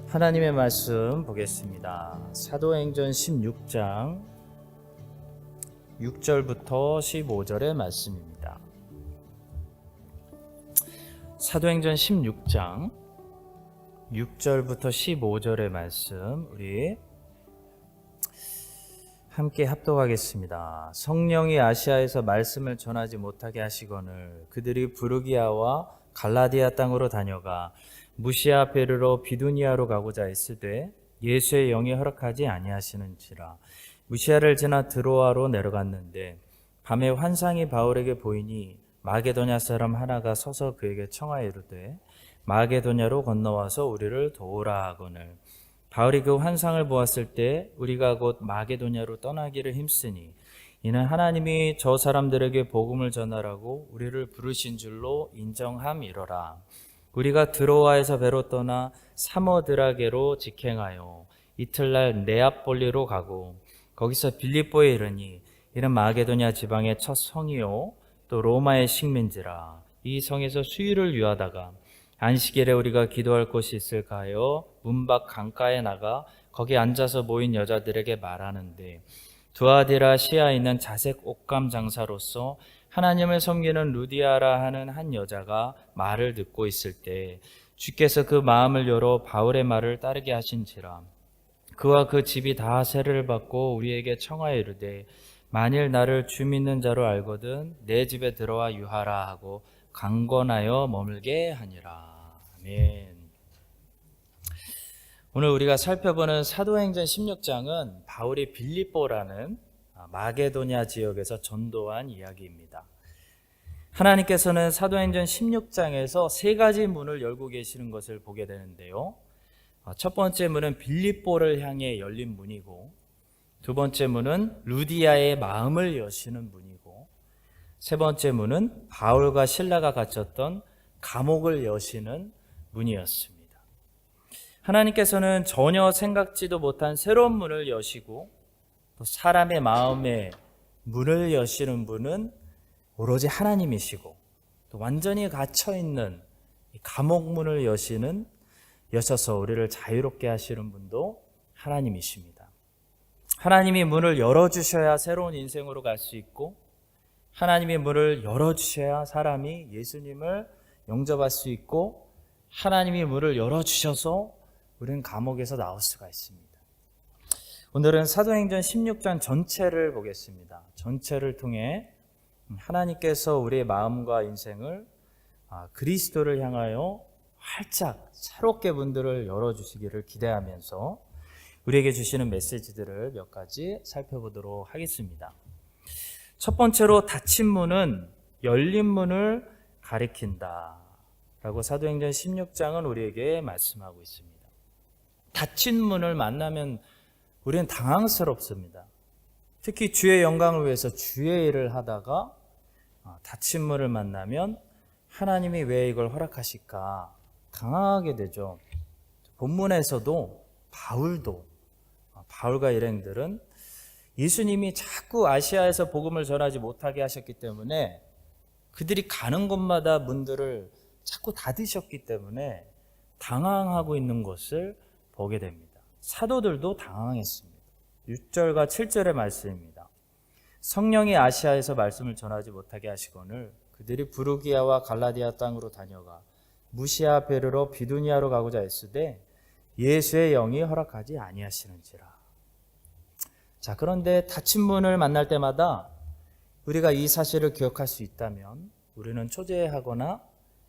하나님의 말씀 보겠습니다. 사도행전 16장 6절부터 15절의 말씀입니다. 사도행전 16장 6절부터 15절의 말씀 우리 함께 합독하겠습니다. 성령이 아시아에서 말씀을 전하지 못하게 하시거늘 그들이 부르기아와 갈라디아 땅으로 다녀가 무시아 베르로 비두니아로 가고자 했으되 예수의 영이 허락하지 아니하시는지라. 무시아를 지나 드로아로 내려갔는데 밤에 환상이 바울에게 보이니 마게도냐 사람 하나가 서서 그에게 청하여 이르되 마게도냐로 건너와서 우리를 도우라 하거늘 바울이 그 환상을 보았을 때 우리가 곧 마게도냐로 떠나기를 힘쓰니 이는 하나님이 저 사람들에게 복음을 전하라고 우리를 부르신 줄로 인정함이로라. 우리가 드로아에서 배로 떠나 사모드라게로 직행하여 이틀날 네아폴리로 가고 거기서 빌립보에 이르니 이는 마게도냐 지방의 첫 성이요 또 로마의 식민지라. 이 성에서 수유를 유하다가 안식일에 우리가 기도할 곳이 있을까 하여 문 밖 강가에 나가 거기 앉아서 모인 여자들에게 말하는데 두아디라시아에 있는 자색 옷감 장사로서 하나님을 섬기는 루디아라 하는 한 여자가 말을 듣고 있을 때 주께서 그 마음을 열어 바울의 말을 따르게 하신지라. 그와 그 집이 다 세례를 받고 우리에게 청하여 이르되 만일 나를 주 믿는 자로 알거든 내 집에 들어와 유하라 하고 강권하여 머물게 하니라. 아멘. 오늘 우리가 살펴보는 사도행전 16장은 바울이 빌립보라는 마게도냐 지역에서 전도한 이야기입니다. 하나님께서는 사도행전 16장에서 세 가지 문을 열고 계시는 것을 보게 되는데요. 첫 번째 문은 빌립보를 향해 열린 문이고, 두 번째 문은 루디아의 마음을 여시는 문이고, 세 번째 문은 바울과 실라가 갇혔던 감옥을 여시는 문이었습니다. 하나님께서는 전혀 생각지도 못한 새로운 문을 여시고 또 사람의 마음에 문을 여시는 분은 오로지 하나님이시고 또 완전히 갇혀있는 감옥 문을 여셔서 우리를 자유롭게 하시는 분도 하나님이십니다. 하나님이 문을 열어주셔야 새로운 인생으로 갈 수 있고 하나님이 문을 열어주셔야 사람이 예수님을 영접할 수 있고 하나님이 문을 열어주셔서 우리는 감옥에서 나올 수가 있습니다. 오늘은 사도행전 16장 전체를 보겠습니다. 전체를 통해 하나님께서 우리의 마음과 인생을 그리스도를 향하여 활짝 새롭게 문들을 열어주시기를 기대하면서 우리에게 주시는 메시지들을 몇 가지 살펴보도록 하겠습니다. 첫 번째로 닫힌 문은 열린 문을 가리킨다 라고 사도행전 16장은 우리에게 말씀하고 있습니다. 닫힌 문을 만나면 우리는 당황스럽습니다. 특히 주의 영광을 위해서 주의 일을 하다가 닫힌 문을 만나면 하나님이 왜 이걸 허락하실까 당황하게 되죠. 본문에서도 바울과 일행들은 예수님이 자꾸 아시아에서 복음을 전하지 못하게 하셨기 때문에 그들이 가는 곳마다 문들을 자꾸 닫으셨기 때문에 당황하고 있는 것을 보게 됩니다. 사도들도 당황했습니다. 6절과 7절의 말씀입니다. 성령이 아시아에서 말씀을 전하지 못하게 하시거늘 그들이 부르기아와 갈라디아 땅으로 다녀가 무시아 베르로 비두니아로 가고자 했으되 예수의 영이 허락하지 아니하시는지라. 자, 그런데 닫힌 문을 만날 때마다 우리가 이 사실을 기억할 수 있다면 우리는 초대하거나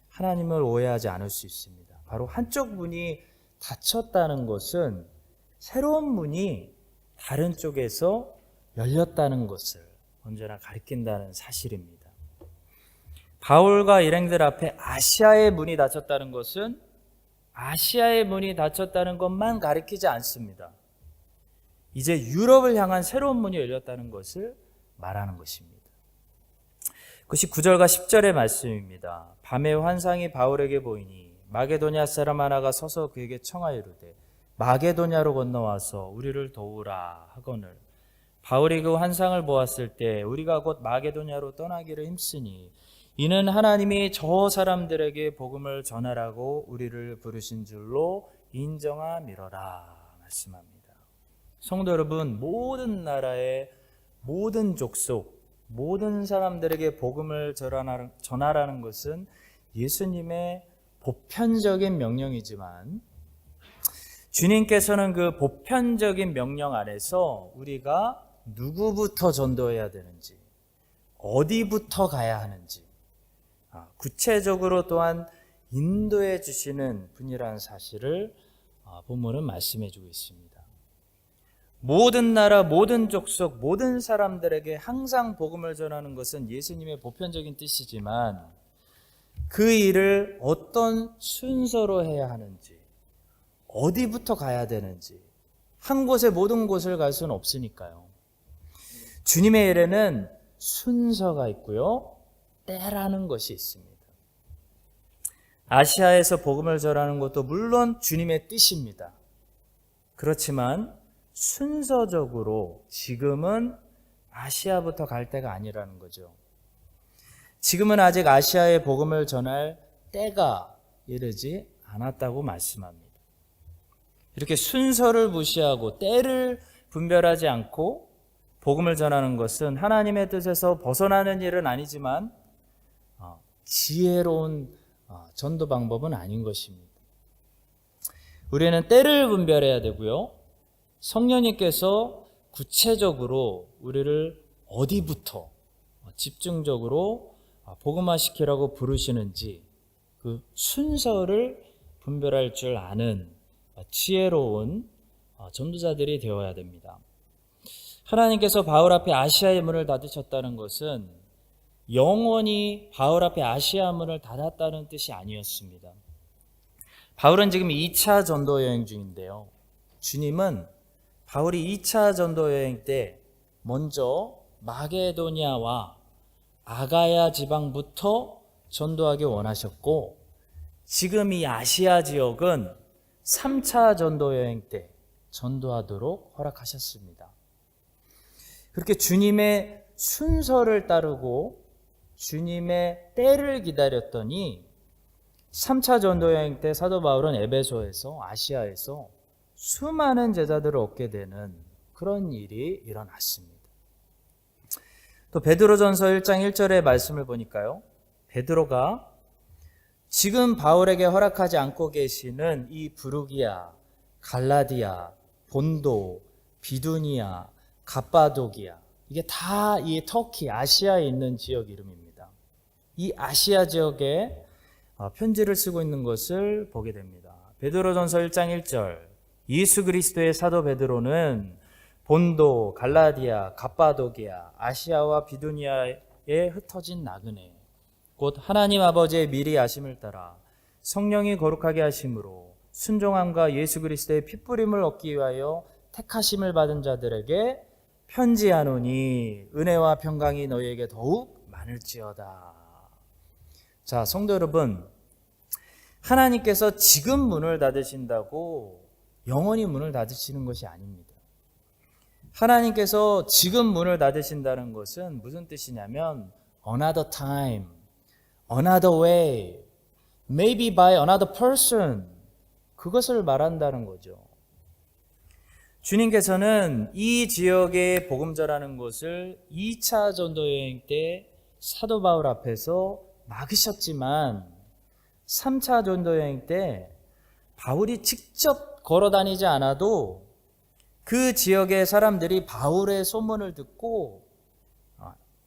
하나님을 오해하지 않을 수 있습니다. 바로 한쪽 문이 닫혔다는 것은 새로운 문이 다른 쪽에서 열렸다는 것을 언제나 가리킨다는 사실입니다. 바울과 일행들 앞에 아시아의 문이 닫혔다는 것은 아시아의 문이 닫혔다는 것만 가리키지 않습니다. 이제 유럽을 향한 새로운 문이 열렸다는 것을 말하는 것입니다. 그것이 9절과 10절의 말씀입니다. 밤에 환상이 바울에게 보이니 마게도냐 사람 하나가 서서 그에게 청하여 이르되 마게도냐로 건너와서 우리를 도우라 하거늘 바울이 그 환상을 보았을 때 우리가 곧 마게도냐로 떠나기를 힘쓰니 이는 하나님이 저 사람들에게 복음을 전하라고 우리를 부르신 줄로 인정함이러라 말씀합니다. 성도 여러분, 모든 나라의 모든 족속, 모든 사람들에게 복음을 전하라는 것은 예수님의 보편적인 명령이지만 주님께서는 그 보편적인 명령 안에서 우리가 누구부터 전도해야 되는지, 어디부터 가야 하는지 구체적으로 또한 인도해 주시는 분이라는 사실을 본문은 말씀해 주고 있습니다. 모든 나라, 모든 족속, 모든 사람들에게 항상 복음을 전하는 것은 예수님의 보편적인 뜻이지만 그 일을 어떤 순서로 해야 하는지, 어디부터 가야 되는지, 한 곳에 모든 곳을 갈 수는 없으니까요. 주님의 일에는 순서가 있고요, 때라는 것이 있습니다. 아시아에서 복음을 전하는 것도 물론 주님의 뜻입니다. 그렇지만 순서적으로 지금은 아시아부터 갈 때가 아니라는 거죠. 지금은 아직 아시아에 복음을 전할 때가 이르지 않았다고 말씀합니다. 이렇게 순서를 무시하고 때를 분별하지 않고 복음을 전하는 것은 하나님의 뜻에서 벗어나는 일은 아니지만 지혜로운 전도 방법은 아닌 것입니다. 우리는 때를 분별해야 되고요, 성령님께서 구체적으로 우리를 어디부터 집중적으로 복음화시키라고 부르시는지 그 순서를 분별할 줄 아는 지혜로운 전도자들이 되어야 됩니다. 하나님께서 바울 앞에 아시아의 문을 닫으셨다는 것은 영원히 바울 앞에 아시아 문을 닫았다는 뜻이 아니었습니다. 바울은 지금 2차 전도 여행 중인데요, 주님은 바울이 2차 전도 여행 때 먼저 마게도니아와 아가야 지방부터 전도하기 원하셨고, 지금 이 아시아 지역은 3차 전도 여행 때 전도하도록 허락하셨습니다. 그렇게 주님의 순서를 따르고 주님의 때를 기다렸더니 3차 전도 여행 때 사도 바울은 에베소에서, 아시아에서 수많은 제자들을 얻게 되는 그런 일이 일어났습니다. 또 베드로전서 1장 1절의 말씀을 보니까요, 베드로가 지금 바울에게 허락하지 않고 계시는 이 부르기아, 갈라디아, 본도, 비두니아, 갑바도기아, 이게 다 이 터키, 아시아에 있는 지역 이름입니다. 이 아시아 지역에 편지를 쓰고 있는 것을 보게 됩니다. 베드로전서 1장 1절, 예수 그리스도의 사도 베드로는 본도, 갈라디아, 갑바도기아, 아시아와 비두니아에 흩어진 나그네, 곧 하나님 아버지의 미리 아심을 따라 성령이 거룩하게 하심으로 순종함과 예수 그리스도의 핏부림을 얻기 위하여 택하심을 받은 자들에게 편지하노니 은혜와 평강이 너희에게 더욱 많을지어다. 자, 성도 여러분, 하나님께서 지금 문을 닫으신다고 영원히 문을 닫으시는 것이 아닙니다. 하나님께서 지금 문을 닫으신다는 것은 무슨 뜻이냐면 another time, another way, maybe by another person, 그것을 말한다는 거죠. 주님께서는 이 지역에 복음 전하는 것을 2차 전도 여행 때 사도 바울 앞에서 막으셨지만 3차 전도 여행 때 바울이 직접 걸어 다니지 않아도 그 지역의 사람들이 바울의 소문을 듣고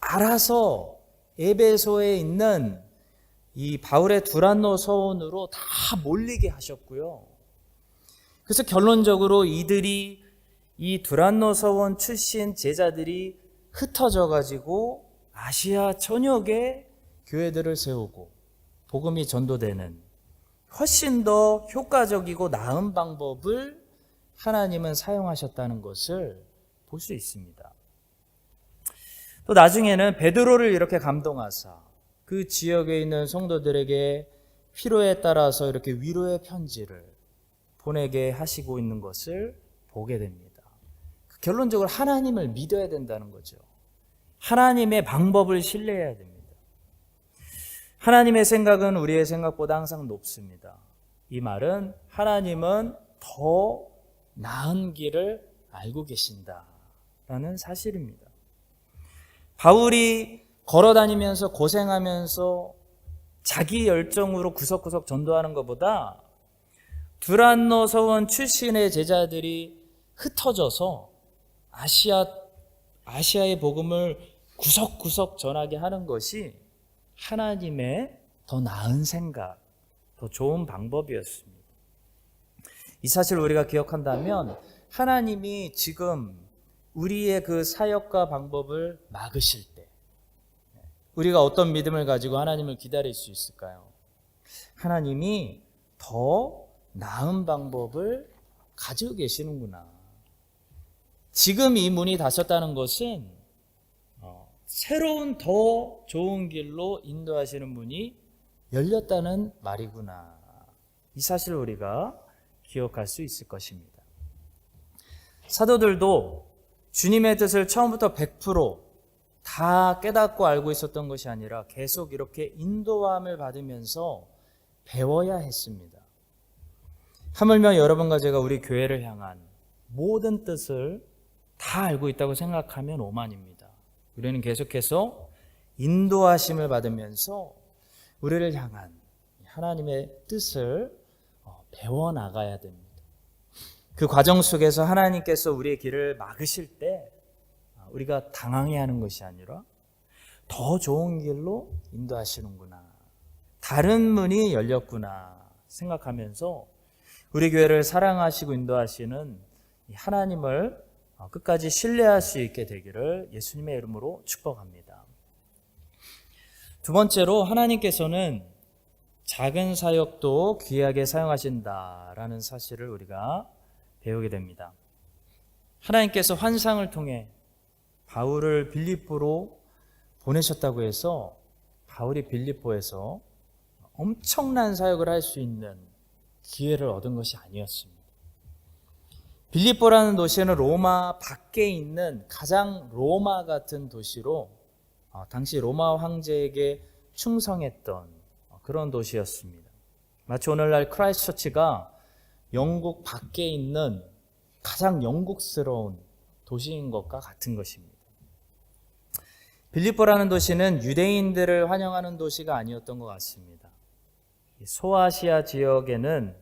알아서 에베소에 있는 이 바울의 두란노 서원으로 다 몰리게 하셨고요. 그래서 결론적으로 이들이 이 두란노 서원 출신 제자들이 흩어져 가지고 아시아 전역에 교회들을 세우고 복음이 전도되는 훨씬 더 효과적이고 나은 방법을 하나님은 사용하셨다는 것을 볼 수 있습니다. 또 나중에는 베드로를 이렇게 감동하사 그 지역에 있는 성도들에게 필요에 따라서 이렇게 위로의 편지를 보내게 하시고 있는 것을 보게 됩니다. 결론적으로 하나님을 믿어야 된다는 거죠. 하나님의 방법을 신뢰해야 됩니다. 하나님의 생각은 우리의 생각보다 항상 높습니다. 이 말은 하나님은 더 나은 길을 알고 계신다라는 사실입니다. 바울이 걸어다니면서 고생하면서 자기 열정으로 구석구석 전도하는 것보다 두란노 서원 출신의 제자들이 흩어져서 아시아의 복음을 구석구석 전하게 하는 것이 하나님의 더 나은 생각, 더 좋은 방법이었습니다. 이 사실을 우리가 기억한다면 하나님이 지금 우리의 그 사역과 방법을 막으실 때 우리가 어떤 믿음을 가지고 하나님을 기다릴 수 있을까요? 하나님이 더 나은 방법을 가지고 계시는구나. 지금 이 문이 닫혔다는 것은 새로운 더 좋은 길로 인도하시는 문이 열렸다는 말이구나. 이 사실을 우리가 기억할 수 있을 것입니다. 사도들도 주님의 뜻을 처음부터 100% 깨닫고 알고 있었던 것이 아니라 계속 이렇게 인도함을 받으면서 배워야 했습니다. 하물며 여러분과 제가 우리 교회를 향한 모든 뜻을 다 알고 있다고 생각하면 오만입니다. 우리는 계속해서 인도하심을 받으면서 우리를 향한 하나님의 뜻을 배워나가야 됩니다. 그 과정 속에서 하나님께서 우리의 길을 막으실 때 우리가 당황해하는 것이 아니라 더 좋은 길로 인도하시는구나. 다른 문이 열렸구나 생각하면서 우리 교회를 사랑하시고 인도하시는 하나님을 끝까지 신뢰할 수 있게 되기를 예수님의 이름으로 축복합니다. 두 번째로 하나님께서는 작은 사역도 귀하게 사용하신다라는 사실을 우리가 배우게 됩니다. 하나님께서 환상을 통해 바울을 빌립보로 보내셨다고 해서 바울이 빌립보에서 엄청난 사역을 할 수 있는 기회를 얻은 것이 아니었습니다. 빌립보라는 도시는 로마 밖에 있는 가장 로마 같은 도시로 당시 로마 황제에게 충성했던 그런 도시였습니다. 마치 오늘날 크라이스트처치가 영국 밖에 있는 가장 영국스러운 도시인 것과 같은 것입니다. 빌립보라는 도시는 유대인들을 환영하는 도시가 아니었던 것 같습니다. 소아시아 지역에는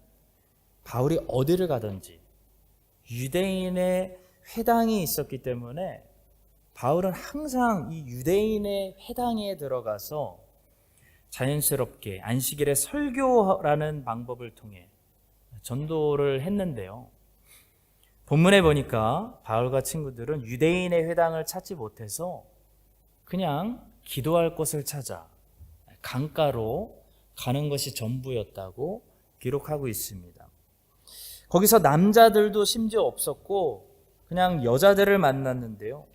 바울이 어디를 가든지 유대인의 회당이 있었기 때문에 바울은 항상 이 유대인의 회당에 들어가서 자연스럽게 안식일에 설교라는 방법을 통해 전도를 했는데요. 본문에 보니까 바울과 친구들은 유대인의 회당을 찾지 못해서 그냥 기도할 곳을 찾아 강가로 가는 것이 전부였다고 기록하고 있습니다. 거기서 남자들도 심지어 없었고 그냥 여자들을 만났는데요.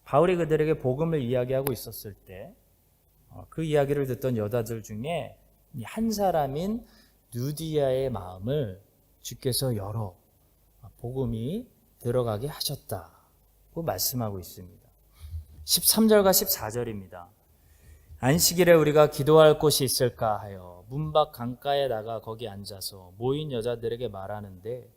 바울이 그들에게 복음을 이야기하고 있었을 때 그 이야기를 듣던 여자들 중에 한 사람인 누디아의 마음을 주께서 열어 복음이 들어가게 하셨다고 말씀하고 있습니다. 13절과 14절입니다. 안식일에 우리가 기도할 곳이 있을까 하여 문 밖 강가에 나가 거기 앉아서 모인 여자들에게 말하는데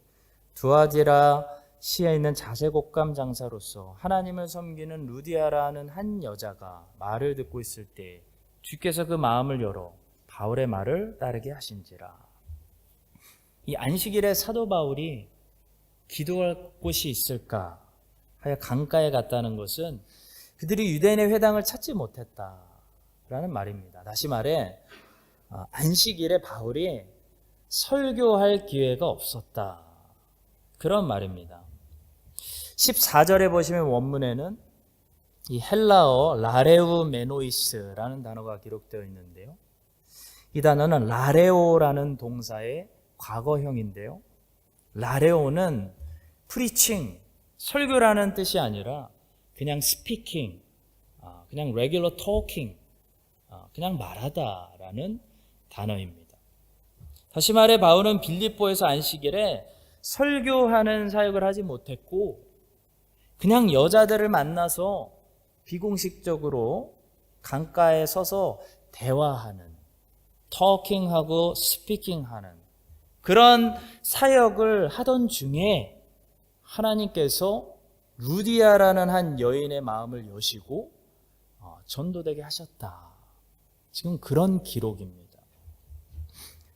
두아디라 시에 있는 자색옥감 장사로서 하나님을 섬기는 루디아라는 한 여자가 말을 듣고 있을 때 주께서 그 마음을 열어 바울의 말을 따르게 하신지라. 이 안식일에 사도 바울이 기도할 곳이 있을까 하여 강가에 갔다는 것은 그들이 유대인의 회당을 찾지 못했다라는 말입니다. 다시 말해 안식일에 바울이 설교할 기회가 없었다. 그런 말입니다. 14절에 보시면 원문에는 이 헬라어 라레우 메노이스라는 단어가 기록되어 있는데요. 이 단어는 라레오라는 동사의 과거형인데요. 라레오는 프리칭, 설교라는 뜻이 아니라 그냥 스피킹, 그냥 레귤러 토킹, 그냥 말하다라는 단어입니다. 다시 말해 바울은 빌립보에서 안식일에 설교하는 사역을 하지 못했고 그냥 여자들을 만나서 비공식적으로 강가에 서서 대화하는, 터킹하고 스피킹하는 그런 사역을 하던 중에 하나님께서 루디아라는 한 여인의 마음을 여시고 전도되게 하셨다. 지금 그런 기록입니다.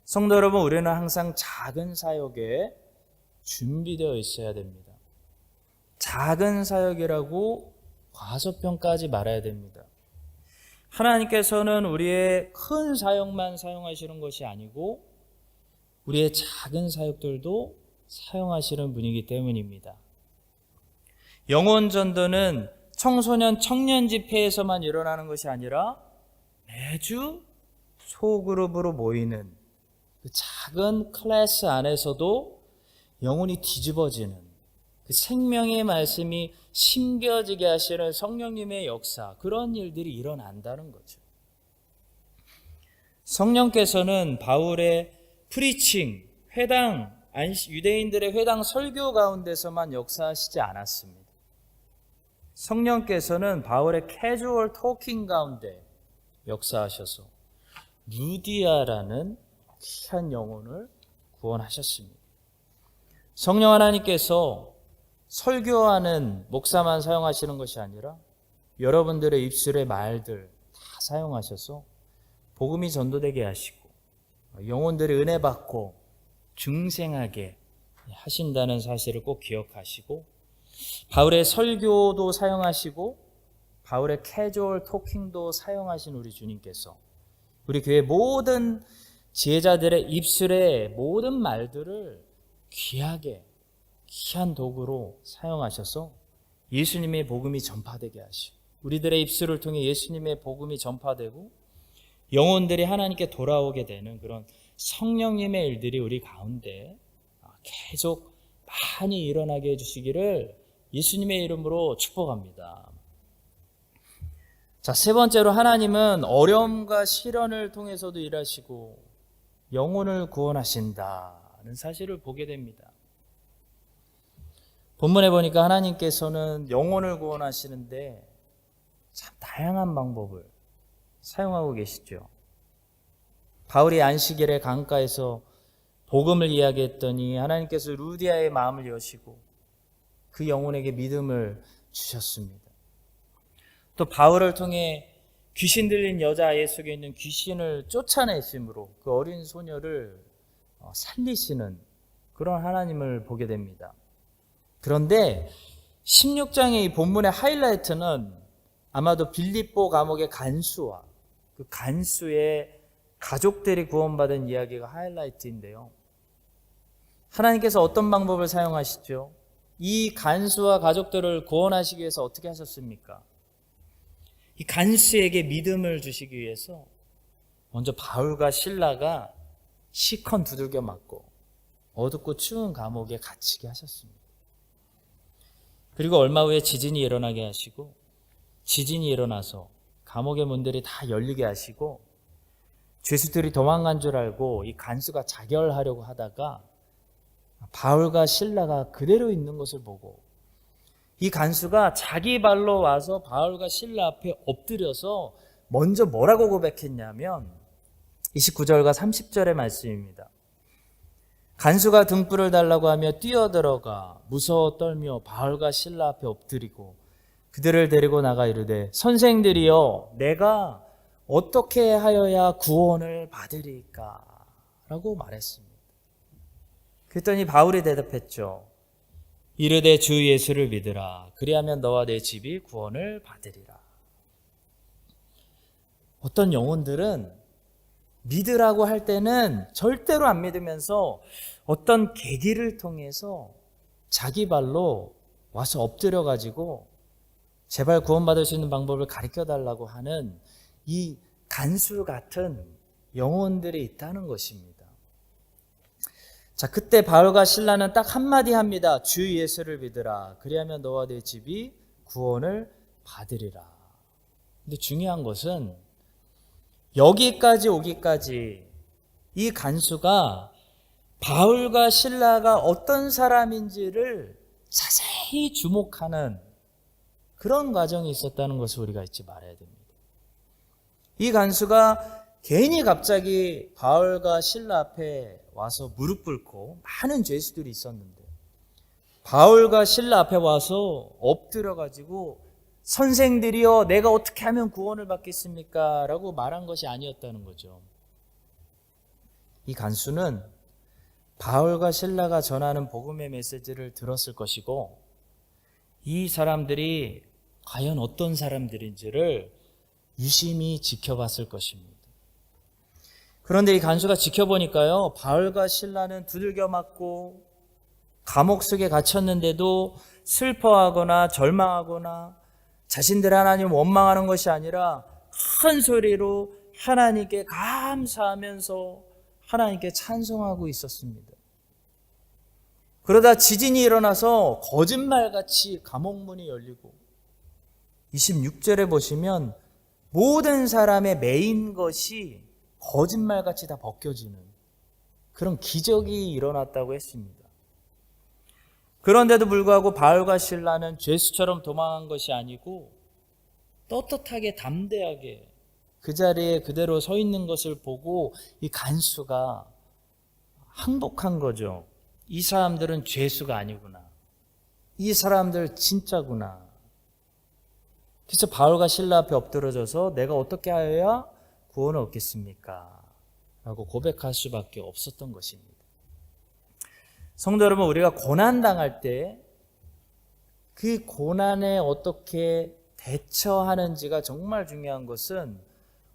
성도 여러분, 우리는 항상 작은 사역에 준비되어 있어야 됩니다. 작은 사역이라고 과소평가하지 말아야 됩니다. 하나님께서는 우리의 큰 사역만 사용하시는 것이 아니고 우리의 작은 사역들도 사용하시는 분이기 때문입니다. 영혼 전도는 청소년 청년 집회에서만 일어나는 것이 아니라 매주 소그룹으로 모이는 그 작은 클래스 안에서도 영혼이 뒤집어지는 그 생명의 말씀이 심겨지게 하시는 성령님의 역사, 그런 일들이 일어난다는 거죠. 성령께서는 바울의 프리칭, 회당, 유대인들의 회당 설교 가운데서만 역사하시지 않았습니다. 성령께서는 바울의 캐주얼 토킹 가운데 역사하셔서 루디아라는 귀한 영혼을 구원하셨습니다. 성령 하나님께서 설교하는 목사만 사용하시는 것이 아니라 여러분들의 입술의 말들 다 사용하셔서 복음이 전도되게 하시고 영혼들이 은혜 받고 중생하게 하신다는 사실을 꼭 기억하시고, 바울의 설교도 사용하시고 바울의 캐주얼 토킹도 사용하신 우리 주님께서 우리 교회 모든 지혜자들의 입술의 모든 말들을 귀하게 귀한 도구로 사용하셔서 예수님의 복음이 전파되게 하시고 우리들의 입술을 통해 예수님의 복음이 전파되고 영혼들이 하나님께 돌아오게 되는 그런 성령님의 일들이 우리 가운데 계속 많이 일어나게 해주시기를 예수님의 이름으로 축복합니다. 자, 세 번째로 하나님은 어려움과 시련을 통해서도 일하시고 영혼을 구원하신다는 사실을 보게 됩니다. 본문에 보니까 하나님께서는 영혼을 구원하시는데 참 다양한 방법을 사용하고 계시죠. 바울이 안식일에 강가에서 복음을 이야기했더니 하나님께서 루디아의 마음을 여시고 그 영혼에게 믿음을 주셨습니다. 또 바울을 통해 귀신 들린 여자아이 속에 있는 귀신을 쫓아내심으로 그 어린 소녀를 살리시는 그런 하나님을 보게 됩니다. 그런데 16장의 이 본문의 하이라이트는 아마도 빌립보 감옥의 간수와 그 간수의 가족들이 구원받은 이야기가 하이라이트인데요. 하나님께서 어떤 방법을 사용하시죠? 이 간수와 가족들을 구원하시기 위해서 어떻게 하셨습니까? 이 간수에게 믿음을 주시기 위해서 먼저 바울과 실라가 시컨 두들겨 맞고 어둡고 추운 감옥에 갇히게 하셨습니다. 그리고 얼마 후에 지진이 일어나게 하시고 지진이 일어나서 감옥의 문들이 다 열리게 하시고 죄수들이 도망간 줄 알고 이 간수가 자결하려고 하다가 바울과 실라가 그대로 있는 것을 보고 이 간수가 자기 발로 와서 바울과 실라 앞에 엎드려서 먼저 뭐라고 고백했냐면 29절과 30절의 말씀입니다. 간수가 등불을 달라고 하며 뛰어들어가 무서워 떨며 바울과 실라 앞에 엎드리고 그들을 데리고 나가 이르되 선생들이여 내가 어떻게 하여야 구원을 받으리까? 라고 말했습니다. 그랬더니 바울이 대답했죠. 이르되 주 예수를 믿으라. 그리하면 너와 내 집이 구원을 받으리라. 어떤 영혼들은 믿으라고 할 때는 절대로 안 믿으면서 어떤 계기를 통해서 자기 발로 와서 엎드려가지고 제발 구원받을 수 있는 방법을 가르쳐달라고 하는 이 간수 같은 영혼들이 있다는 것입니다. 자, 그때 바울과 실라는 딱 한마디 합니다. 주 예수를 믿으라. 그리하면 너와 내 집이 구원을 받으리라. 근데 중요한 것은 여기까지 오기까지 이 간수가 바울과 실라가 어떤 사람인지를 자세히 주목하는 그런 과정이 있었다는 것을 우리가 잊지 말아야 됩니다. 이 간수가 괜히 갑자기 바울과 실라 앞에 와서 무릎 꿇고 많은 죄수들이 있었는데 바울과 실라 앞에 와서 엎드려가지고 선생들이여 내가 어떻게 하면 구원을 받겠습니까? 라고 말한 것이 아니었다는 거죠. 이 간수는 바울과 실라가 전하는 복음의 메시지를 들었을 것이고 이 사람들이 과연 어떤 사람들인지를 유심히 지켜봤을 것입니다. 그런데 이 간수가 지켜보니까요, 바울과 실라는 두들겨 맞고 감옥 속에 갇혔는데도 슬퍼하거나 절망하거나 자신들 하나님 원망하는 것이 아니라 큰 소리로 하나님께 감사하면서 하나님께 찬송하고 있었습니다. 그러다 지진이 일어나서 거짓말같이 감옥문이 열리고 26절에 보시면 모든 사람의 매인 것이 거짓말같이 다 벗겨지는 그런 기적이 일어났다고 했습니다. 그런데도 불구하고 바울과 실라는 죄수처럼 도망한 것이 아니고 떳떳하게 담대하게 그 자리에 그대로 서 있는 것을 보고 이 간수가 항복한 거죠. 이 사람들은 죄수가 아니구나. 이 사람들 진짜구나. 그래서 바울과 실라 앞에 엎드러져서 내가 어떻게 하여야 구원을 얻겠습니까? 라고 고백할 수밖에 없었던 것입니다. 성도 여러분, 우리가 고난당할 때 그 고난에 어떻게 대처하는지가 정말 중요한 것은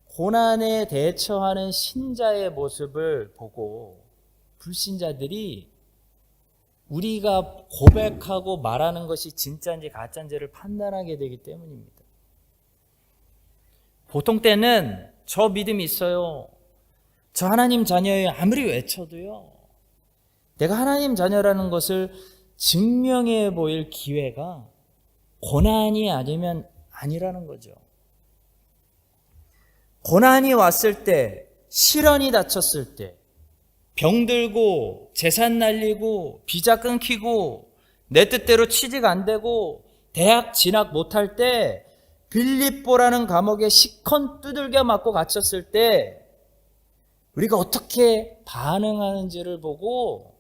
고난에 대처하는 신자의 모습을 보고 불신자들이 우리가 고백하고 말하는 것이 진짜인지 가짜인지를 판단하게 되기 때문입니다. 보통 때는 저 믿음이 있어요. 저 하나님 자녀예요. 아무리 외쳐도요. 내가 하나님 자녀라는 것을 증명해 보일 기회가 고난이 아니면 아니라는 거죠. 고난이 왔을 때, 시련이 닥쳤을 때, 병들고 재산 날리고 비자 끊기고 내 뜻대로 취직 안 되고 대학 진학 못할 때 빌립보라는 감옥에 시컨 두들겨 맞고 갇혔을 때 우리가 어떻게 반응하는지를 보고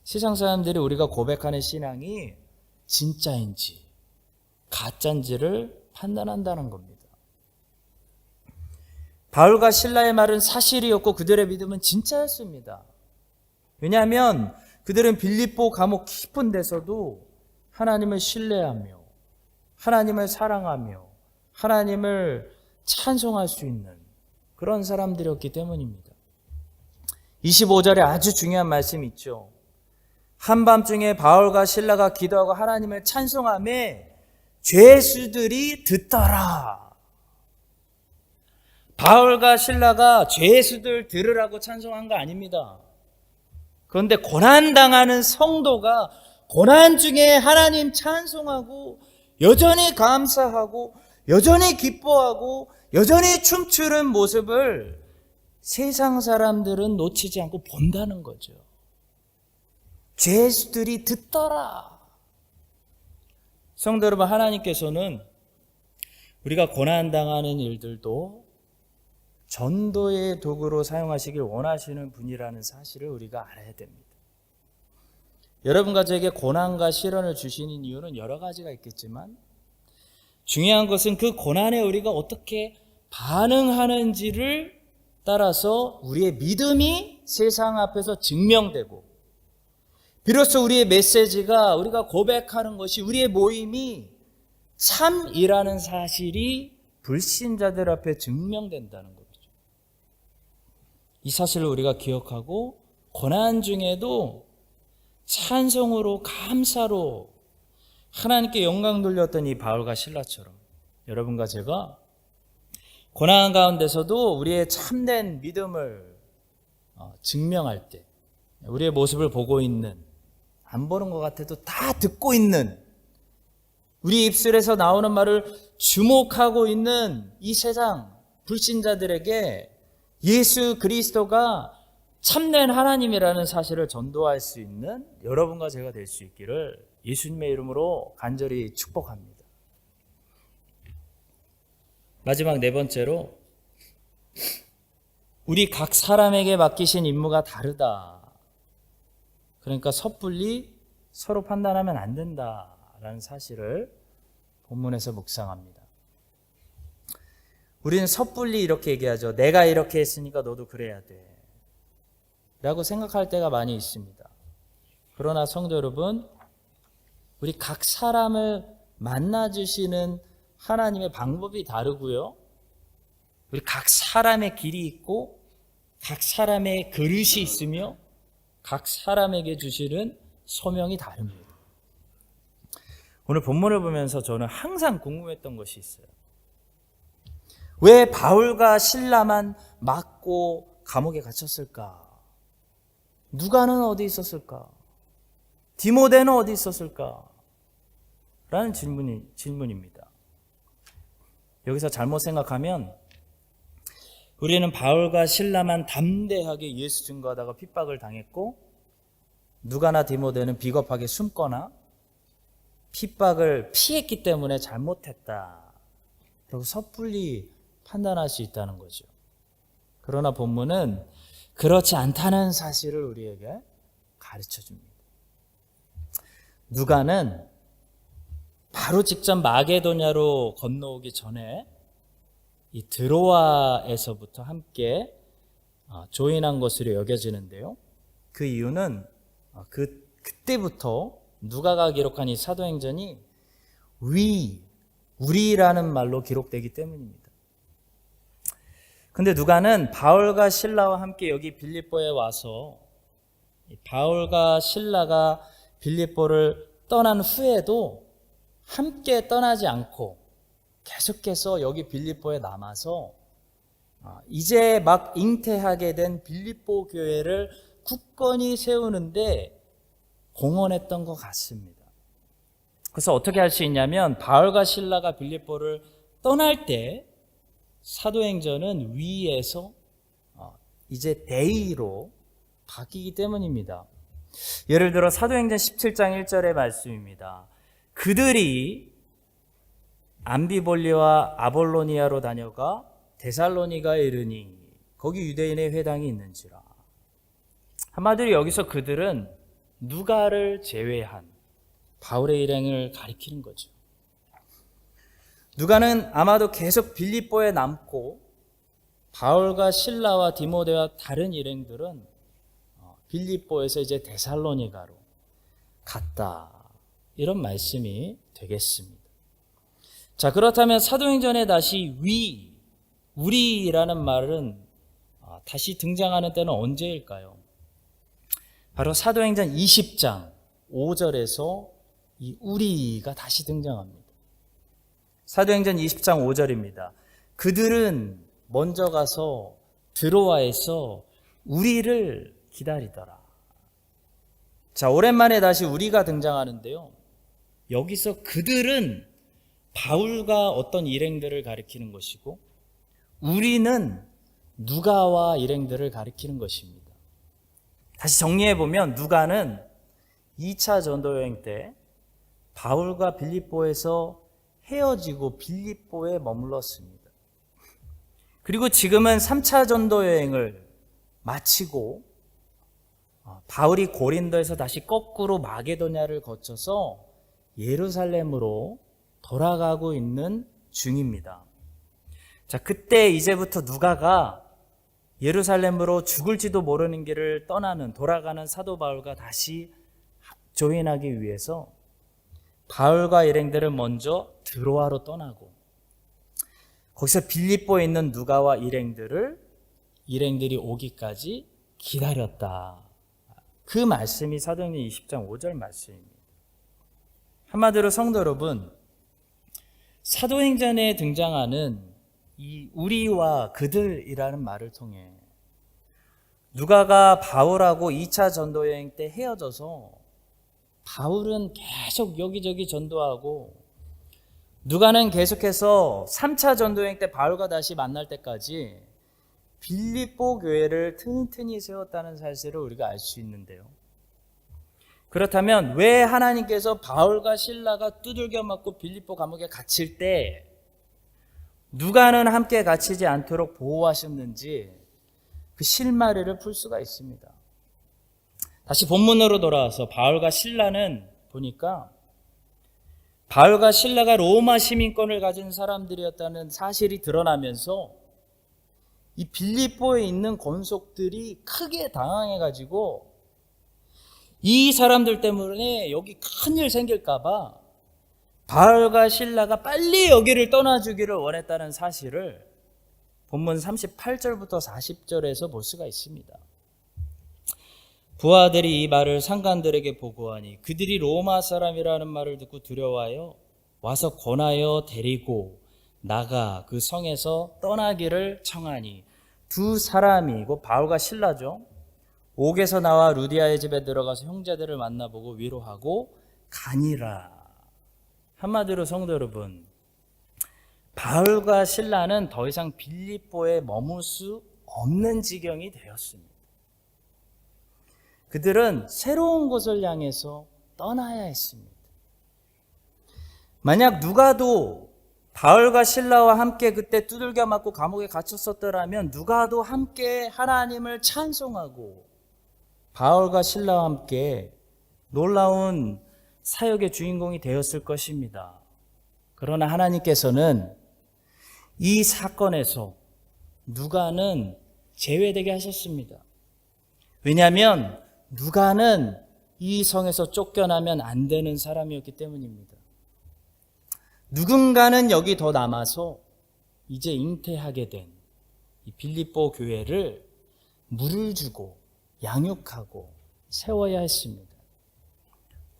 세상 사람들이 우리가 고백하는 신앙이 진짜인지 가짜인지를 판단한다는 겁니다. 바울과 실라의 말은 사실이었고 그들의 믿음은 진짜였습니다. 왜냐하면 그들은 빌립보 감옥 깊은 데서도 하나님을 신뢰하며 하나님을 사랑하며 하나님을 찬송할 수 있는 그런 사람들이었기 때문입니다. 25절에 아주 중요한 말씀이 있죠. 한밤중에 바울과 실라가 기도하고 하나님을 찬송하며 죄수들이 듣더라. 바울과 실라가 죄수들 들으라고 찬송한 거 아닙니다. 그런데 고난당하는 성도가 고난 중에 하나님 찬송하고 여전히 감사하고 여전히 기뻐하고 여전히 춤추는 모습을 세상 사람들은 놓치지 않고 본다는 거죠. 죄수들이 듣더라. 성도 여러분, 하나님께서는 우리가 고난당하는 일들도 전도의 도구로 사용하시길 원하시는 분이라는 사실을 우리가 알아야 됩니다. 여러분과 저에게 고난과 시련을 주시는 이유는 여러 가지가 있겠지만 중요한 것은 그 고난에 우리가 어떻게 반응하는지를 따라서 우리의 믿음이 세상 앞에서 증명되고 비로소 우리의 메시지가 우리가 고백하는 것이 우리의 모임이 참이라는 사실이 불신자들 앞에 증명된다는 거죠. 이 사실을 우리가 기억하고 고난 중에도 찬송으로 감사로 하나님께 영광 돌렸던 이 바울과 실라처럼 여러분과 제가 고난 가운데서도 우리의 참된 믿음을 증명할 때 우리의 모습을 보고 있는 안 보는 것 같아도 다 듣고 있는 우리 입술에서 나오는 말을 주목하고 있는 이 세상 불신자들에게 예수 그리스도가 참된 하나님이라는 사실을 전도할 수 있는 여러분과 제가 될 수 있기를 예수님의 이름으로 간절히 축복합니다. 마지막 네 번째로 우리 각 사람에게 맡기신 임무가 다르다. 그러니까 섣불리 서로 판단하면 안 된다라는 사실을 본문에서 묵상합니다. 우리는 섣불리 이렇게 얘기하죠. 내가 이렇게 했으니까 너도 그래야 돼 라고 생각할 때가 많이 있습니다. 그러나 성도 여러분, 우리 각 사람을 만나주시는 하나님의 방법이 다르고요. 우리 각 사람의 길이 있고 각 사람의 그릇이 있으며 각 사람에게 주시는 소명이 다릅니다. 오늘 본문을 보면서 저는 항상 궁금했던 것이 있어요. 왜 바울과 실라만 맞고 감옥에 갇혔을까? 누가는 어디 있었을까? 디모데는 어디 있었을까? 라는 질문입니다. 여기서 잘못 생각하면 우리는 바울과 실라만 담대하게 예수 증거하다가 핍박을 당했고 누가나 디모데는 비겁하게 숨거나 핍박을 피했기 때문에 잘못했다. 그리고 섣불리 판단할 수 있다는 거죠. 그러나 본문은 그렇지 않다는 사실을 우리에게 가르쳐 줍니다. 누가는 바로 직접 마게도냐로 건너오기 전에 이 드로아에서부터 함께 조인한 것으로 여겨지는데요. 그 이유는 그때부터 누가가 기록한 이 사도행전이 우리라는 말로 기록되기 때문입니다. 근데 누가는 바울과 실라와 함께 여기 빌립보에 와서 바울과 실라가 빌립보를 떠난 후에도 함께 떠나지 않고 계속해서 여기 빌립보에 남아서 이제 막 잉태하게 된 빌립보 교회를 굳건히 세우는데 공헌했던 것 같습니다. 그래서 어떻게 할 수 있냐면 바울과 실라가 빌립보를 떠날 때 사도행전은 위에서 이제 대의로 바뀌기 때문입니다. 예를 들어 사도행전 17장 1절의 말씀입니다. 그들이 암비볼리와 아볼로니아로 다녀가 데살로니가에 이르니 거기 유대인의 회당이 있는지라. 한마디로 여기서 그들은 누가를 제외한 바울의 일행을 가리키는 거죠. 누가는 아마도 계속 빌립보에 남고 바울과 실라와 디모데와 다른 일행들은 빌립보에서 이제 데살로니가로 갔다. 이런 말씀이 되겠습니다. 자, 그렇다면 사도행전에 다시 우리라는 말은 다시 등장하는 때는 언제일까요? 바로 사도행전 20장 5절에서 이 우리가 다시 등장합니다. 사도행전 20장 5절입니다. 그들은 먼저 가서 드로아에서 우리를 기다리더라. 자, 오랜만에 다시 우리가 등장하는데요. 여기서 그들은 바울과 어떤 일행들을 가리키는 것이고 우리는 누가와 일행들을 가리키는 것입니다. 다시 정리해보면 누가는 2차 전도여행 때 바울과 빌립보에서 헤어지고 빌립보에 머물렀습니다. 그리고 지금은 3차 전도여행을 마치고 바울이 고린도에서 다시 거꾸로 마게도냐를 거쳐서 예루살렘으로 돌아가고 있는 중입니다. 자, 그때 이제부터 누가가 예루살렘으로 죽을지도 모르는 길을 돌아가는 사도 바울과 다시 조인하기 위해서 바울과 일행들은 먼저 드로아로 떠나고 거기서 빌립보에 있는 누가와 일행들이 오기까지 기다렸다. 그 말씀이 사도행전 20장 5절 말씀입니다. 한마디로 성도 여러분, 사도행전에 등장하는 이 우리와 그들이라는 말을 통해 누가가 바울하고 2차 전도여행 때 헤어져서 바울은 계속 여기저기 전도하고 누가는 계속해서 3차 전도여행 때 바울과 다시 만날 때까지 빌립보 교회를 튼튼히 세웠다는 사실을 우리가 알 수 있는데요. 그렇다면 왜 하나님께서 바울과 실라가 두들겨 맞고 빌립보 감옥에 갇힐 때 누가는 함께 갇히지 않도록 보호하셨는지 그 실마리를 풀 수가 있습니다. 다시 본문으로 돌아와서 바울과 실라는 보니까 바울과 실라가 로마 시민권을 가진 사람들이었다는 사실이 드러나면서 이 빌립보에 있는 권속들이 크게 당황해가지고 이 사람들 때문에 여기 큰일 생길까봐 바울과 실라가 빨리 여기를 떠나주기를 원했다는 사실을 본문 38절부터 40절에서 볼 수가 있습니다. 부하들이 이 말을 상관들에게 보고하니 그들이 로마 사람이라는 말을 듣고 두려워하여 와서 권하여 데리고 나가 그 성에서 떠나기를 청하니 두 사람이 곧 바울과 실라죠. 옥에서 나와 루디아의 집에 들어가서 형제들을 만나보고 위로하고 가니라. 한마디로 성도 여러분, 바울과 실라는 더 이상 빌립보에 머물 수 없는 지경이 되었습니다. 그들은 새로운 곳을 향해서 떠나야 했습니다. 만약 누가도 바울과 실라와 함께 그때 두들겨 맞고 감옥에 갇혔었더라면 누가도 함께 하나님을 찬송하고 바울과 실라와 함께 놀라운 사역의 주인공이 되었을 것입니다. 그러나 하나님께서는 이 사건에서 누가는 제외되게 하셨습니다. 왜냐하면 누가는 이 성에서 쫓겨나면 안 되는 사람이었기 때문입니다. 누군가는 여기 더 남아서 이제 잉태하게 된 이 빌립보 교회를 물을 주고 양육하고 세워야 했습니다.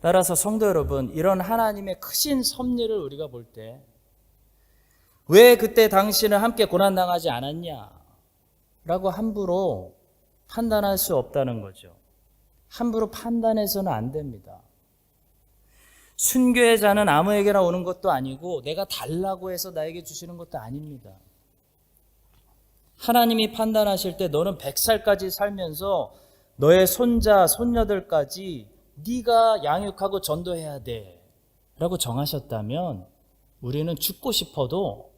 따라서 성도 여러분, 이런 하나님의 크신 섭리를 우리가 볼 때 왜 그때 당신은 함께 고난당하지 않았냐? 라고 함부로 판단할 수 없다는 거죠. 함부로 판단해서는 안 됩니다. 순교의 자는 아무에게나 오는 것도 아니고 내가 달라고 해서 나에게 주시는 것도 아닙니다. 하나님이 판단하실 때 너는 100살까지 살면서 너의 손자, 손녀들까지 네가 양육하고 전도해야 돼 라고 정하셨다면 우리는 죽고 싶어도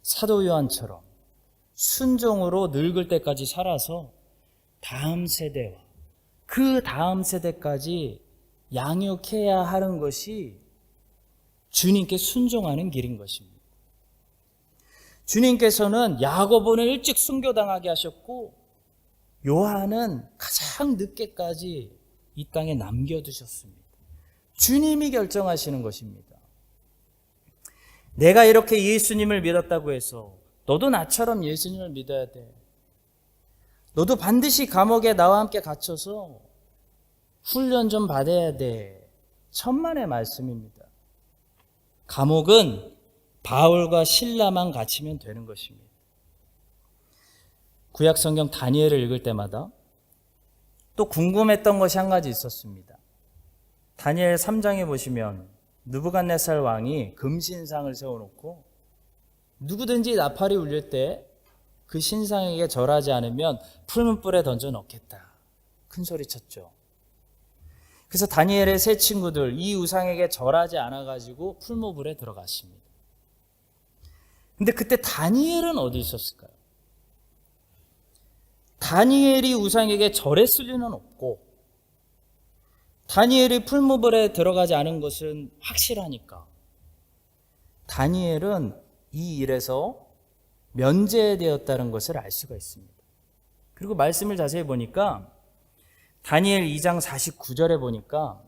사도 요한처럼 순종으로 늙을 때까지 살아서 다음 세대와 그 다음 세대까지 양육해야 하는 것이 주님께 순종하는 길인 것입니다. 주님께서는 야고보는 일찍 순교당하게 하셨고 요한은 가장 늦게까지 이 땅에 남겨두셨습니다. 주님이 결정하시는 것입니다. 내가 이렇게 예수님을 믿었다고 해서 너도 나처럼 예수님을 믿어야 돼. 너도 반드시 감옥에 나와 함께 갇혀서 훈련 좀 받아야 돼. 천만의 말씀입니다. 감옥은 바울과 실라만 갇히면 되는 것입니다. 구약 성경 다니엘을 읽을 때마다 또 궁금했던 것이 한 가지 있었습니다. 다니엘 3장에 보시면 느부갓네살 왕이 금신상을 세워놓고 누구든지 나팔이 울릴 때 그 신상에게 절하지 않으면 풀문불에 던져 넣겠다. 큰 소리 쳤죠. 그래서 다니엘의 세 친구들 이 우상에게 절하지 않아가지고 풀무불에 들어갔습니다. 근데 그때 다니엘은 어디 있었을까요? 다니엘이 우상에게 절했을 리는 없고 다니엘이 풀무불에 들어가지 않은 것은 확실하니까 다니엘은 이 일에서 면제되었다는 것을 알 수가 있습니다. 그리고 말씀을 자세히 보니까 다니엘 2장 49절에 보니까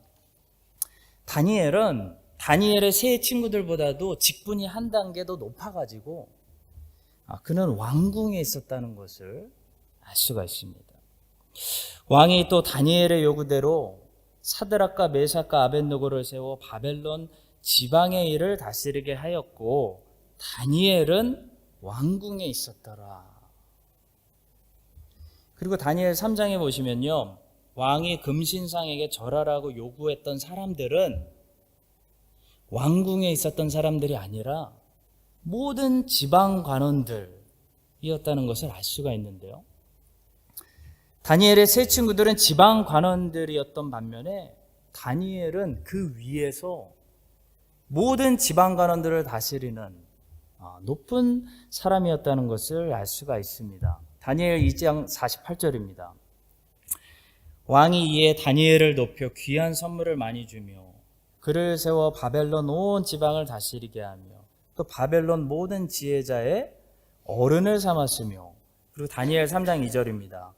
다니엘은 다니엘의 세 친구들보다도 직분이 한 단계 더 높아가지고 그는 왕궁에 있었다는 것을 알 수가 있습니다. 왕이 또 다니엘의 요구대로 사드락과 메삭과 아벳느고를 세워 바벨론 지방의 일을 다스리게 하였고 다니엘은 왕궁에 있었더라. 그리고 다니엘 3장에 보시면요, 왕이 금신상에게 절하라고 요구했던 사람들은 왕궁에 있었던 사람들이 아니라 모든 지방 관원들이었다는 것을 알 수가 있는데요. 다니엘의 세 친구들은 지방 관원들이었던 반면에 다니엘은 그 위에서 모든 지방 관원들을 다스리는 높은 사람이었다는 것을 알 수가 있습니다. 다니엘 2장 48절입니다. 왕이 이에 다니엘을 높여 귀한 선물을 많이 주며 그를 세워 바벨론 온 지방을 다스리게 하며 또 바벨론 모든 지혜자의 어른을 삼았으며, 그리고 다니엘 3장 2절입니다.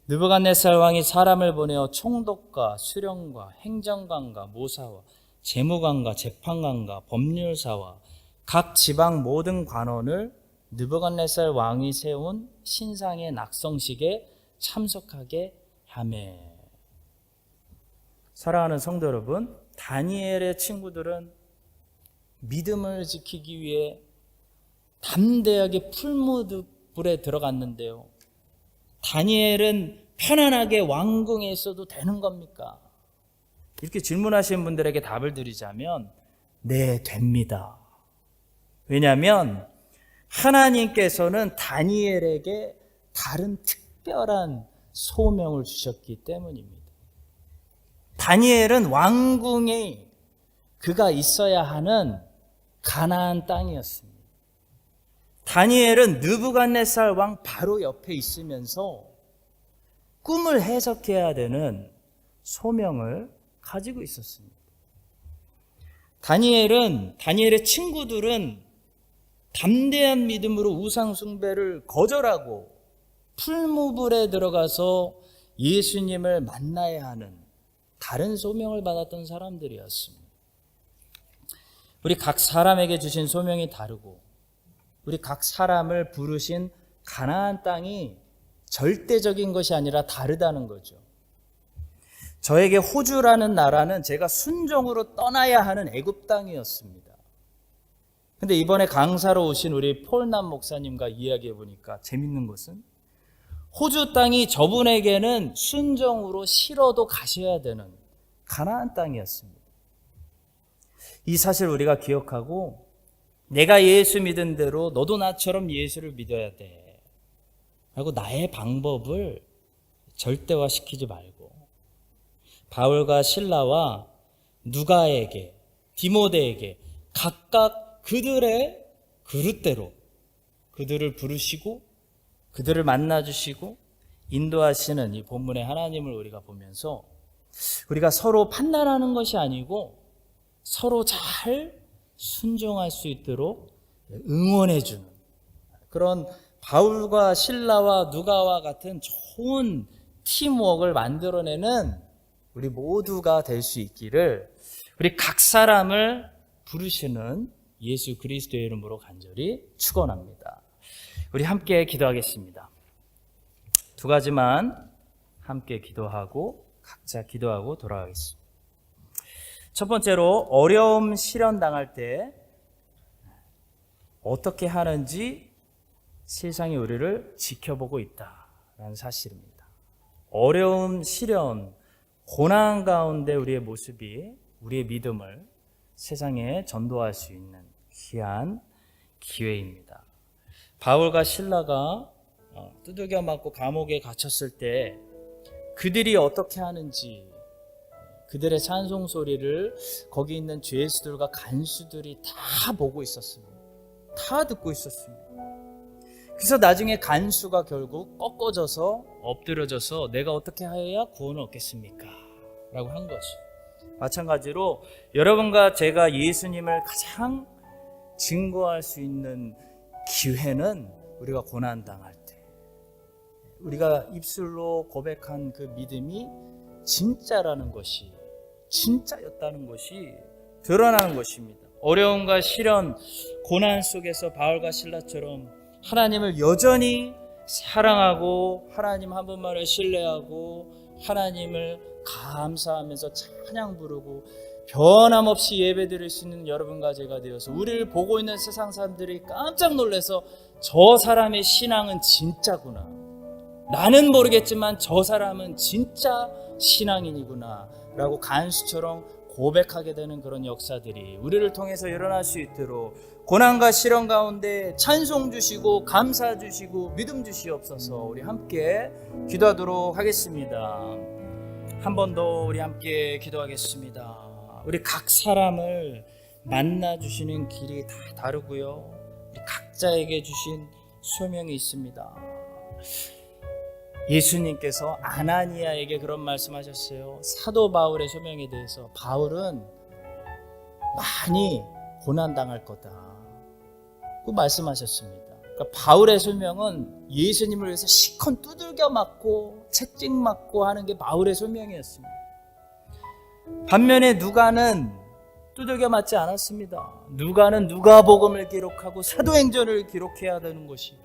느부갓네살 왕이 사람을 보내어 총독과 수령과 행정관과 모사와 재무관과 재판관과 법률사와 각 지방 모든 관원을 느부갓네살 왕이 세운 신상의 낙성식에 참석하게 하매. 사랑하는 성도 여러분, 다니엘의 친구들은 믿음을 지키기 위해 담대하게 풀무불에 들어갔는데요, 다니엘은 편안하게 왕궁에 있어도 되는 겁니까? 이렇게 질문하시는 분들에게 답을 드리자면 네, 됩니다. 왜냐하면 하나님께서는 다니엘에게 다른 특별한 소명을 주셨기 때문입니다. 다니엘은 왕궁에 그가 있어야 하는 가나안 땅이었습니다. 다니엘은 느부갓네살 왕 바로 옆에 있으면서 꿈을 해석해야 되는 소명을 가지고 있었습니다. 다니엘의 친구들은 담대한 믿음으로 우상 숭배를 거절하고 풀무불에 들어가서 예수님을 만나야 하는 다른 소명을 받았던 사람들이었습니다. 우리 각 사람에게 주신 소명이 다르고 우리 각 사람을 부르신 가나안 땅이 절대적인 것이 아니라 다르다는 거죠. 저에게 호주라는 나라는 제가 순종으로 떠나야 하는 애굽 땅이었습니다. 근데 이번에 강사로 오신 우리 폴남 목사님과 이야기해 보니까 재밌는 것은 호주 땅이 저분에게는 순종으로 싫어도 가셔야 되는 가나안 땅이었습니다. 이 사실 우리가 기억하고 내가 예수 믿은 대로 너도 나처럼 예수를 믿어야 돼 라고 나의 방법을 절대화시키지 말고 바울과 실라와 누가에게, 디모데에게 각각 그들의 그릇대로 그들을 부르시고 그들을 만나주시고 인도하시는 이 본문의 하나님을 우리가 보면서 우리가 서로 판단하는 것이 아니고 서로 잘 순종할 수 있도록 응원해주는 그런 바울과 실라와 누가와 같은 좋은 팀워크를 만들어내는 우리 모두가 될 수 있기를 우리 각 사람을 부르시는 예수 그리스도의 이름으로 간절히 축원합니다. 우리 함께 기도하겠습니다. 두 가지만 함께 기도하고 각자 기도하고 돌아가겠습니다. 첫 번째로 어려움 시련 당할 때 어떻게 하는지 세상이 우리를 지켜보고 있다라는 사실입니다. 어려움, 시련, 고난 가운데 우리의 모습이 우리의 믿음을 세상에 전도할 수 있는 귀한 기회입니다. 바울과 실라가 두들겨 맞고 감옥에 갇혔을 때 그들이 어떻게 하는지 그들의 찬송 소리를 거기 있는 죄수들과 간수들이 다 보고 있었습니다. 다 듣고 있었습니다. 그래서 나중에 간수가 결국 꺾어져서 엎드려져서 내가 어떻게 하여야 구원을 얻겠습니까? 라고 한 거죠. 마찬가지로 여러분과 제가 예수님을 가장 증거할 수 있는 기회는 우리가 고난당할 때 우리가 입술로 고백한 그 믿음이 진짜라는 것이 진짜였다는 것이 드러나는 것입니다. 어려움과 시련, 고난 속에서 바울과 실라처럼 하나님을 여전히 사랑하고 하나님 한 분만을 신뢰하고 하나님을 감사하면서 찬양 부르고 변함없이 예배드릴 수 있는 여러분과 제가 되어서 우리를 보고 있는 세상 사람들이 깜짝 놀라서 저 사람의 신앙은 진짜구나. 나는 모르겠지만 저 사람은 진짜 신앙인이구나 라고 간수처럼 고백하게 되는 그런 역사들이 우리를 통해서 일어날 수 있도록 고난과 시련 가운데 찬송 주시고 감사 주시고 믿음 주시옵소서. 우리 함께 기도하도록 하겠습니다. 한 번 더 우리 함께 기도하겠습니다. 우리 각 사람을 만나 주시는 길이 다 다르고요. 우리 각자에게 주신 소명이 있습니다. 예수님께서 아나니아에게 그런 말씀하셨어요. 사도 바울의 소명에 대해서 바울은 많이 고난당할 거다 그 말씀하셨습니다. 그러니까 바울의 소명은 예수님을 위해서 시컨 두들겨 맞고 채찍 맞고 하는 게 바울의 소명이었습니다. 반면에 누가는 두들겨 맞지 않았습니다. 누가는 누가복음을 기록하고 사도행전을 기록해야 되는 것이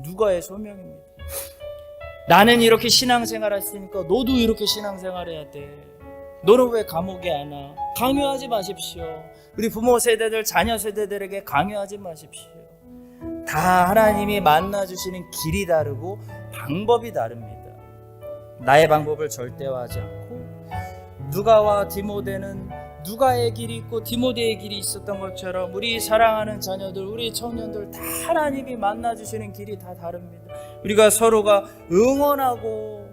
누가의 소명입니다. 나는 이렇게 신앙생활 했으니까 너도 이렇게 신앙생활 해야 돼. 너는 왜 감옥에 안 와? 강요하지 마십시오. 우리 부모 세대들, 자녀 세대들에게 강요하지 마십시오. 다 하나님이 만나주시는 길이 다르고 방법이 다릅니다. 나의 방법을 절대화하지 않고 누가와 디모데는 누가의 길이 있고 디모데의 길이 있었던 것처럼 우리 사랑하는 자녀들, 우리 청년들 다 하나님이 만나주시는 길이 다 다릅니다. 우리가 서로가 응원하고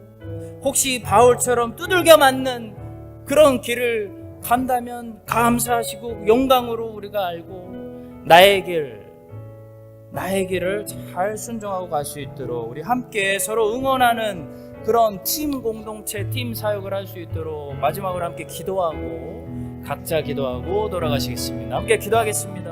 혹시 바울처럼 두들겨 맞는 그런 길을 간다면 감사하시고 영광으로 우리가 알고 나의 길을 잘 순종하고 갈 수 있도록 우리 함께 서로 응원하는 그런 팀 공동체, 팀 사역을 할 수 있도록 마지막으로 함께 기도하고 각자 기도하고 돌아가시겠습니다. 함께 기도하겠습니다.